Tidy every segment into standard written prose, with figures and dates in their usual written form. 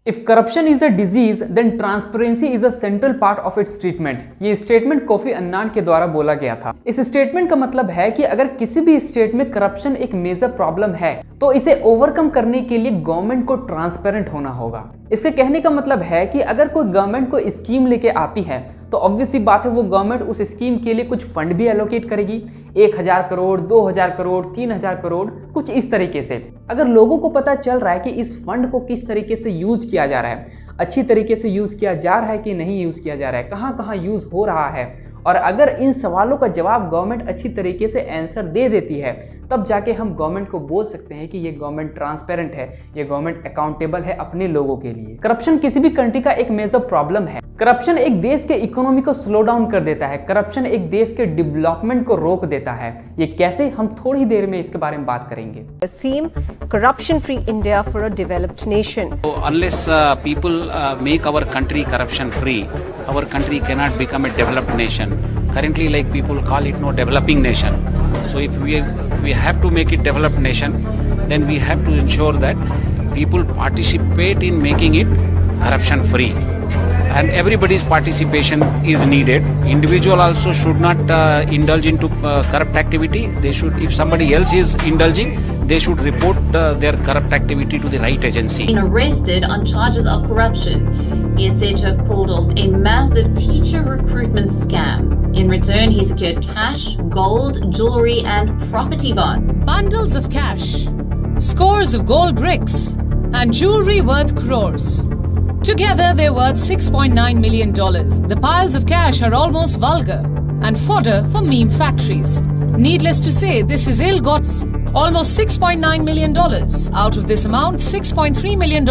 If corruption is a disease then transparency is a central part of its treatment. ये statement Kofi Annan के द्वारा बोला गया था। इस स्टेटमेंट का मतलब है कि अगर किसी भी स्टेट में करप्शन एक मेजर प्रॉब्लम है तो इसे ओवरकम करने के लिए गवर्नमेंट को ट्रांसपेरेंट होना होगा। इसके कहने का मतलब है कि अगर कोई गवर्नमेंट कोई स्कीम लेके आती है तो ऑब्वियस सी बात है वो गवर्नमेंट उस स्कीम के लिए कुछ फंड भी एलोकेट करेगी, 1000 करोड़, 2000 करोड़, 3000 करोड़, कुछ इस तरीके से। अगर लोगों को पता चल रहा है कि इस फंड को किस तरीके से यूज किया जा रहा है, अच्छी तरीके से यूज किया जा रहा है कि नहीं यूज किया जा रहा है, कहाँ कहाँ यूज हो रहा है, और अगर इन सवालों का जवाब गवर्नमेंट अच्छी तरीके से आंसर दे देती है, तब जाके हम गवर्नमेंट को बोल सकते हैं कि ये गवर्नमेंट ट्रांसपेरेंट है, ये गवर्नमेंट अकाउंटेबल है अपने लोगों के लिए। करप्शन किसी भी कंट्री का एक मेजर प्रॉब्लम है। करप्शन एक देश के इकोनॉमी को स्लो डाउन कर देता है, करप्शन एक देश के डेवलपमेंट को रोक देता है। ये कैसे, हम थोड़ी देर में इसके बारे में बात करेंगे। Theme corruption free India for a developed nation. So unless people make our country corruption free, our country cannot become a developed nation. Currently, like people call it no developing nation. So if we have to make it developed nation, then we have to ensure that people participate in making it corruption free. And everybody's participation is needed. Individual also should not indulge into corrupt activity. They should, if somebody else is indulging, they should report their corrupt activity to the right agency. Been arrested on charges of corruption. He is said to have pulled off a massive teacher recruitment scam. In return, he secured cash, gold, jewelry, and property bonds. Bundles of cash, scores of gold bricks, and jewelry worth crores. Together, they're worth $6.9 million. The piles of cash are almost vulgar and fodder for meme factories. Needless to say, this is ill-gotten. Almost $6.9 million. Out of this amount, $6.3 million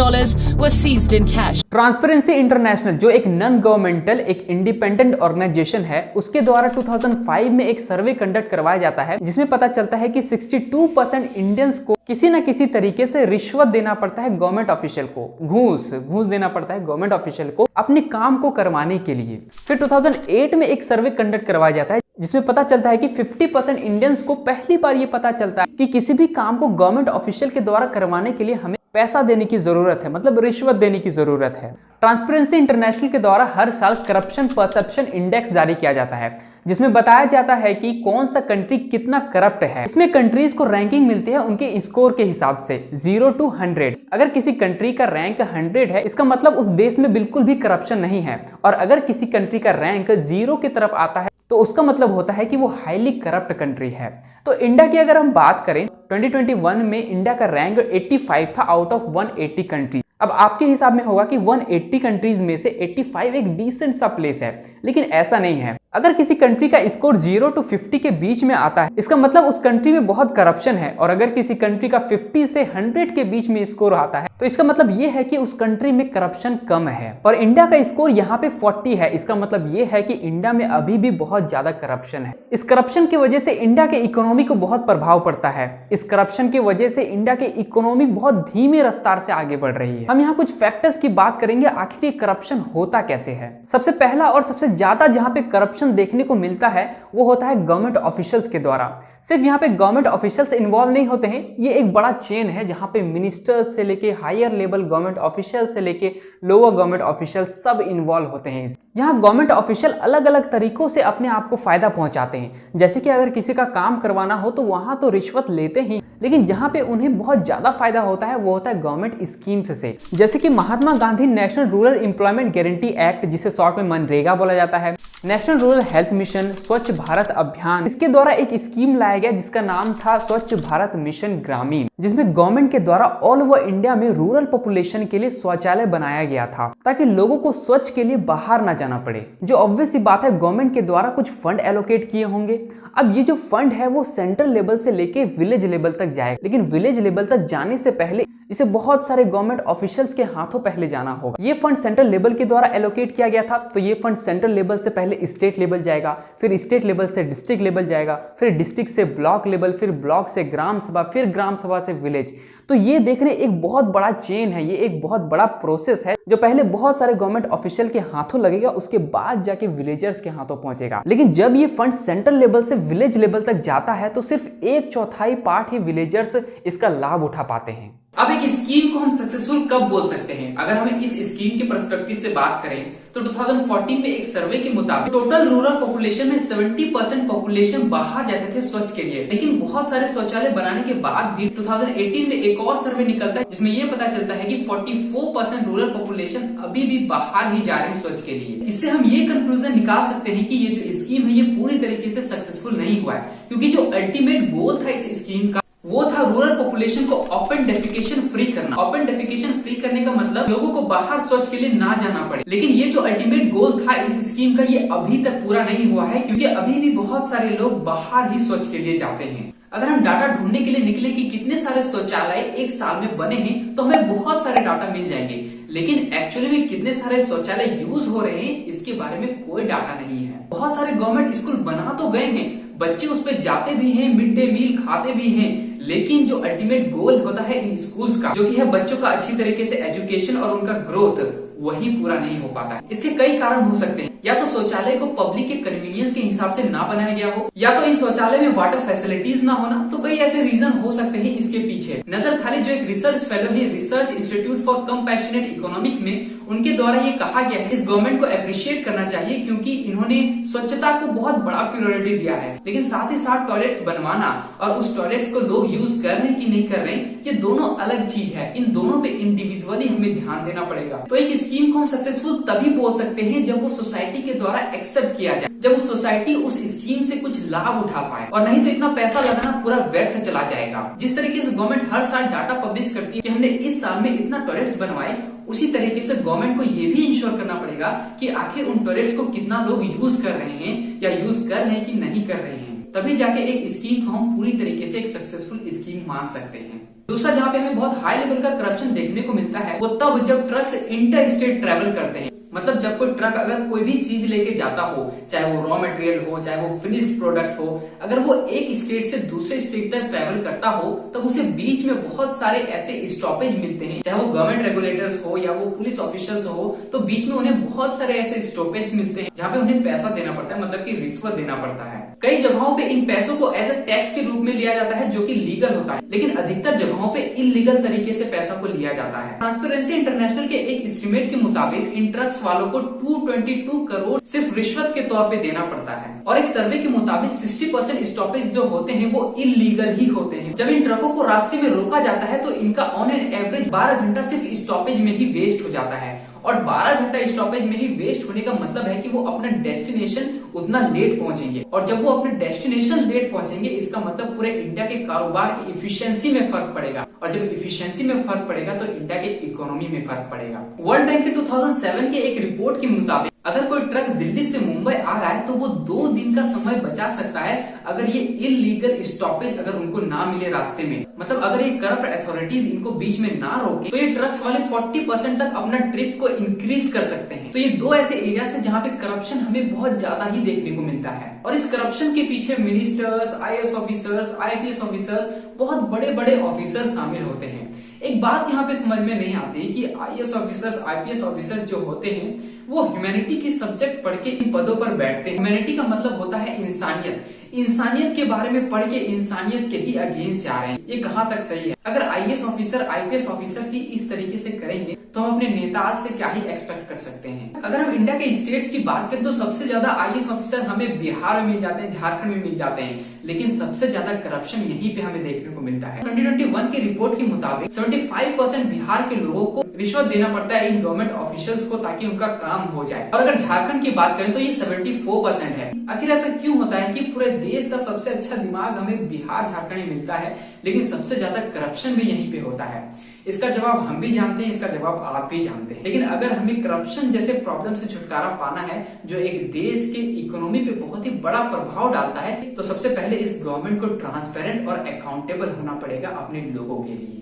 was seized in cash. Transparency international जो एक non governmental, एक independent organisation है, उसके द्वारा 2005 में एक survey conduct करवाया जाता है जिसमें पता चलता है कि 62% इंडियंस को किसी न किसी तरीके से रिश्वत देना पड़ता है गवर्नमेंट ऑफिशियल को, घूस देना पड़ता है गवर्नमेंट ऑफिशियल को अपने काम को करवाने के लिए। फिर 2008 में एक सर्वे कंडक्ट करवाया जाता है जिसमें पता चलता है कि 50% इंडियंस को पहली बार ये पता चलता है कि किसी भी काम को गवर्नमेंट ऑफिशियल के द्वारा करवाने के लिए हमें पैसा देने की जरूरत है, मतलब रिश्वत देने की जरूरत है। ट्रांसपेरेंसी इंटरनेशनल के द्वारा हर साल करप्शन परसेप्शन इंडेक्स जारी किया जाता है जिसमें बताया जाता है कि कौन सा कंट्री कितना करप्ट है। इसमें कंट्रीज को रैंकिंग मिलती है उनके स्कोर के हिसाब से 0 to 100। अगर किसी कंट्री का रैंक 100 है, इसका मतलब उस देश में बिल्कुल भी करप्शन नहीं है, और अगर किसी कंट्री का रैंक 0 की तरफ आता है तो उसका मतलब होता है कि वो हाईली करप्ट कंट्री है। तो इंडिया की अगर हम बात करें, 2021 में इंडिया का रैंक 85 था आउट ऑफ 180 कंट्री। अब आपके हिसाब में होगा कि 180 कंट्रीज में से 85 एक डिसेंट सा प्लेस है, लेकिन ऐसा नहीं है। अगर किसी कंट्री का स्कोर 0 to 50 के बीच में आता है, इसका मतलब उस कंट्री में बहुत करप्शन है, और अगर किसी कंट्री का 50 से 100 के बीच में स्कोर आता है तो इसका मतलब ये है कि उस कंट्री में करप्शन कम है। और इंडिया का स्कोर यहाँ पे 40 है, इसका मतलब ये है कि इंडिया में अभी भी बहुत ज्यादा करप्शन है। इस करप्शन की वजह से इंडिया के इकोनॉमी को बहुत प्रभाव पड़ता है। इस करप्शन की वजह से इंडिया की इकोनॉमी बहुत धीमी रफ्तार से आगे बढ़ रही है। हम यहाँ कुछ फैक्टर्स की बात करेंगे, आखिर ये करप्शन होता कैसे है। सबसे पहला और सबसे ज्यादा जहाँ पे करप्शन देखने को मिलता है वो होता है गवर्नमेंट ऑफिशियल्स के द्वारा। सिर्फ यहाँ पे गवर्नमेंट ऑफिशियल्स इन्वॉल्व नहीं होते हैं, ये एक बड़ा चेन है जहाँ पे मिनिस्टर्स से लेके हायर लेवल गवर्नमेंट ऑफिशियल से लेके लोअर गवर्नमेंट ऑफिशियल सब इन्वॉल्व होते हैं। यहाँ गवर्नमेंट ऑफिशियल अलग अलग तरीकों से अपने आप को फायदा पहुंचाते हैं। जैसे कि अगर किसी का काम करवाना हो तो वहां तो रिश्वत लेते ही, लेकिन जहाँ पे उन्हें बहुत ज्यादा फायदा होता है वो होता है गवर्नमेंट स्कीम्स से। जैसे कि Mahatma Gandhi national rural employment guarantee act, जिसे शॉर्ट में मनरेगा बोला जाता है, नेशनल रूरल हेल्थ मिशन, स्वच्छ भारत अभियान, इसके द्वारा एक स्कीम लाया गया जिसका नाम था स्वच्छ भारत मिशन ग्रामीण, जिसमें गवर्नमेंट के द्वारा ऑल ओवर इंडिया में रूरल पॉपुलेशन के लिए शौचालय बनाया गया था ताकि लोगों को स्वच्छ के लिए बाहर ना जाना पड़े। जो ऑब्वियस सी बात है, गवर्नमेंट के द्वारा कुछ फंड एलोकेट किए होंगे। अब ये जो फंड है वो सेंट्रल लेवल से लेके विलेज लेवल तक जाएगा, लेकिन विलेज लेवल तक जाने से पहले इसे बहुत सारे गवर्नमेंट ऑफिशियल्स के हाथों पहले जाना होगा। ये फंड सेंट्रल लेवल के द्वारा एलोकेट किया गया था, तो ये फंड सेंट्रल लेवल से पहले स्टेट लेवल जाएगा, फिर स्टेट लेवल से डिस्ट्रिक्ट लेवल जाएगा, फिर डिस्ट्रिक्ट से ब्लॉक लेवल, फिर ब्लॉक से ग्राम सभा, फिर ग्राम सभा से विलेज। तो ये देखने एक बहुत बड़ा चेन है, ये एक बहुत बड़ा प्रोसेस है जो पहले बहुत सारे गवर्नमेंट ऑफिशियल के हाथों लगेगा, उसके बाद जाके विलेजर्स के हाथों पहुंचेगा। लेकिन जब ये फंड सेंट्रल लेवल से विलेज लेवल तक जाता है तो सिर्फ 1/4 पार्ट ही विलेजर्स इसका लाभ उठा पाते हैं। अब एक स्कीम को हम सक्सेसफुल कब बोल सकते हैं? अगर हमें इस स्कीम के पर्सपेक्टिव से बात करें तो 2014 में एक सर्वे के मुताबिक टोटल रूरल पॉपुलेशन में 70% पॉपुलेशन बाहर जाते थे स्वच्छ के लिए, लेकिन बहुत सारे शौचालय बनाने के बाद भी 2018 में एक और सर्वे निकलता है जिसमें यह पता चलता है कि 44% रूरल पॉपुलेशन अभी भी बाहर ही जा रहे हैं स्वच्छ के लिए। इससे हम ये कंक्लूजन निकाल सकते हैं कि ये जो स्कीम है ये पूरी तरीके से सक्सेसफुल नहीं हुआ है, क्योंकि जो अल्टीमेट गोल था इस स्कीम का वो था रूरल पॉपुलेशन को ओपन डेफिकेशन फ्री करना। ओपन डेफिकेशन फ्री करने का मतलब लोगों को बाहर शौच के लिए ना जाना पड़े, लेकिन ये जो अल्टीमेट गोल था इस स्कीम का ये अभी तक पूरा नहीं हुआ है, क्योंकि अभी भी बहुत सारे लोग बाहर ही शौच के लिए जाते हैं। अगर हम डाटा ढूंढने के लिए निकले कि कितने सारे शौचालय एक साल में बने हैं तो हमें बहुत सारे डाटा मिल जाएंगे, लेकिन एक्चुअली में कितने सारे शौचालय यूज हो रहे हैं इसके बारे में कोई डाटा नहीं है। बहुत सारे गवर्नमेंट स्कूल बना तो गए हैं, बच्चे उस पर जाते भी हैं, मिड डे मील खाते भी हैं, लेकिन जो अल्टीमेट गोल होता है इन स्कूल्स का, जो कि है बच्चों का अच्छी तरीके से एजुकेशन और उनका ग्रोथ, वही पूरा नहीं हो पाता है। इसके कई कारण हो सकते हैं, या तो शौचालय को पब्लिक के कन्वीनियंस के हिसाब से ना बनाया गया हो, या तो इन शौचालय में वाटर फैसिलिटीज ना होना। तो कई ऐसे रीजन हो सकते हैं इसके पीछे। नजर खाली जो एक रिसर्च फेलो है research institute for compassionate economics में, उनके द्वारा ये कहा गया है इस गवर्नमेंट को अप्रिशिएट करना चाहिए क्योंकि इन्होंने स्वच्छता को बहुत बड़ा प्रायोरिटी दिया है, लेकिन साथ ही साथ टॉयलेट्स बनवाना और उस टॉयलेट्स को लोग यूज कर रहे हैं कि नहीं कर रहे हैं ये दोनों अलग चीज है। इन दोनों पे इंडिविजुअली हमें ध्यान देना पड़ेगा। तो एक स्कीम को हम सक्सेसफुल तभी बोल सकते हैं जब वो सोसाइटी के द्वारा एक्सेप्ट किया जाए, जब वो सोसाइटी उस स्कीम से कुछ लाभ उठा पाए, और नहीं तो इतना पैसा लगाना पूरा व्यर्थ चला जाएगा। जिस तरीके से गवर्नमेंट हर साल डाटा पब्लिश करती है कि हमने इस साल में इतना टॉयलेट्स बनवाए, उसी तरीके से गवर्नमेंट को ये भी इंश्योर करना पड़ेगा कि आखिर उन टॉयलेट्स को कितना लोग यूज कर रहे हैं या यूज कर रहे हैं कि नहीं कर रहे हैं, तभी जाके एक स्कीम को हम पूरी तरीके से एक सक्सेसफुल स्कीम मान सकते हैं। दूसरा जहाँ पे हमें बहुत हाई लेवल का करप्शन देखने को मिलता है वो तब जब ट्रक्स इंटर स्टेट ट्रेवल करते हैं। मतलब जब कोई ट्रक अगर कोई भी चीज लेके जाता हो, चाहे वो रॉ मटेरियल हो, चाहे वो फिनिश्ड प्रोडक्ट हो, अगर वो एक स्टेट से दूसरे स्टेट तक ट्रेवल करता हो तब उसे बीच में बहुत सारे ऐसे स्टॉपेज मिलते हैं, चाहे वो गवर्नमेंट रेगुलेटर्स हो या वो पुलिस ऑफिसर्स हो, तो बीच में उन्हें बहुत सारे ऐसे स्टॉपेज मिलते हैं जहाँ पे उन्हें पैसा देना पड़ता है, मतलब कि रिश्वत देना पड़ता है। कई जगहों पे इन पैसों को एज ए टैक्स के रूप में लिया जाता है जो कि लीगल होता है, लेकिन अधिकतर जगहों पे इलीगल तरीके से पैसा को लिया जाता है। ट्रांसपेरेंसी इंटरनेशनल के एक एस्टिमेट के मुताबिक इन ट्रक्स वालों को 222 करोड़ सिर्फ रिश्वत के तौर पे देना पड़ता है, और एक सर्वे के मुताबिक 60% स्टॉपेज जो होते हैं वो इलीगल ही होते हैं। जब इन ट्रकों को रास्ते में रोका जाता है तो इनका ऑन एन एवरेज 12 घंटा सिर्फ स्टॉपेज में ही वेस्ट हो जाता है, और 12 घंटा स्टॉपेज में ही वेस्ट होने का मतलब है कि वो अपना डेस्टिनेशन उतना लेट पहुंचेंगे, और जब वो अपने डेस्टिनेशन लेट पहुंचेंगे इसका मतलब पूरे इंडिया के कारोबार की इफिशियंसी में फर्क पड़ेगा, और जब इफिशियंसी में फर्क पड़ेगा तो इंडिया के इकोनॉमी में फर्क पड़ेगा। वर्ल्ड बैंक के 2007 के एक रिपोर्ट के मुताबिक अगर कोई ट्रक दिल्ली से मुंबई आ रहा है तो वो 2 दिन का समय बचा सकता है अगर ये इलीगल स्टॉपेज अगर उनको ना मिले रास्ते में। मतलब अगर ये करप्ट अथॉरिटीज इनको बीच में ना रोके तो ये ट्रक्स वाले 40% तक अपना ट्रिप को इंक्रीज कर सकते हैं। तो ये 2 ऐसे एरियाज थे जहाँ पे करप्शन हमें बहुत ज्यादा ही देखने को मिलता है, और इस करप्शन के पीछे ministers, IAS officers, IPS officers, बहुत बड़े बड़े ऑफिसर शामिल होते हैं। एक बात यहाँ पे समझ में नहीं आती कि IAS ऑफिसर्स, IPS ऑफिसर जो होते हैं वो ह्यूमैनिटी की सब्जेक्ट पढ़ के इन पदों पर बैठते हैं। ह्यूमैनिटी का मतलब होता है इंसानियत। इंसानियत के बारे में पढ़ के इंसानियत के ही अगेंस्ट जा रहे हैं, ये कहाँ तक सही है? अगर IAS ऑफिसर, IPS ऑफिसर ही इस तरीके से करेंगे तो हम अपने नेता से क्या ही एक्सपेक्ट कर सकते हैं। अगर हम इंडिया के स्टेट्स की बात करें तो सबसे ज्यादा IAS ऑफिसर हमें बिहार में मिल जाते हैं, झारखंड में मिल जाते हैं, लेकिन सबसे ज्यादा करप्शन यहीं पे हमें देखने को मिलता है। 2021 की रिपोर्ट के मुताबिक 75% बिहार के लोगों को रिश्वत देना पड़ता है इन गवर्नमेंट ऑफिशियल्स को ताकि उनका काम हो जाए, और अगर झारखंड की बात करें तो ये 74% है। आखिर ऐसा क्यों होता है कि पूरे देश का सबसे अच्छा दिमाग हमें बिहार, झारखंड में मिलता है, लेकिन सबसे ज्यादा करप्शन भी यहीं पे होता है? इसका जवाब हम भी जानते हैं, इसका जवाब आप भी जानते हैं, लेकिन अगर हमें करप्शन जैसे प्रॉब्लम से छुटकारा पाना है जो एक देश के इकोनॉमी पे बहुत ही बड़ा प्रभाव डालता है, तो सबसे पहले इस गवर्नमेंट को ट्रांसपेरेंट और अकाउंटेबल होना पड़ेगा अपने लोगों के लिए।